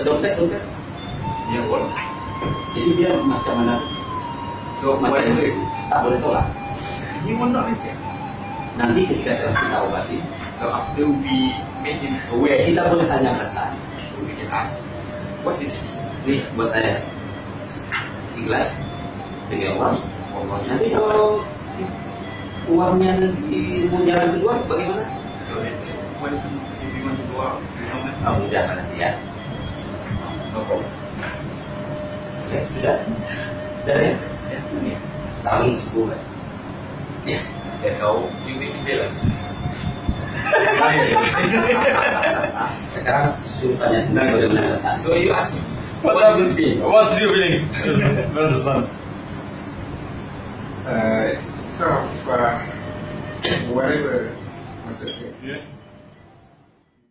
Dompet. Ya boleh. Jadi dia macam mana? So, Macam boleh. tak boleh tolak. You want not aja. Nanti ketika kita obati, So after we make him aware, kita boleh tanya perasaan. we can ask, what is Nih buat saya. Ikhlas demi Allah. Allah? Nanti kalau uangnya nanti mau jalan keluar bagaimana? So when if we want to go out, we know that. Ah, mudah nanti ya. No problem. Ya sudah. Sudah ya. Ya. Tahun 10. Ya. Ya kau, you make me feel like. Sekarang suruh tanya bagaimana perasaan. So you ask me, What's your feeling? Understand. Sort of whatever. Yeah.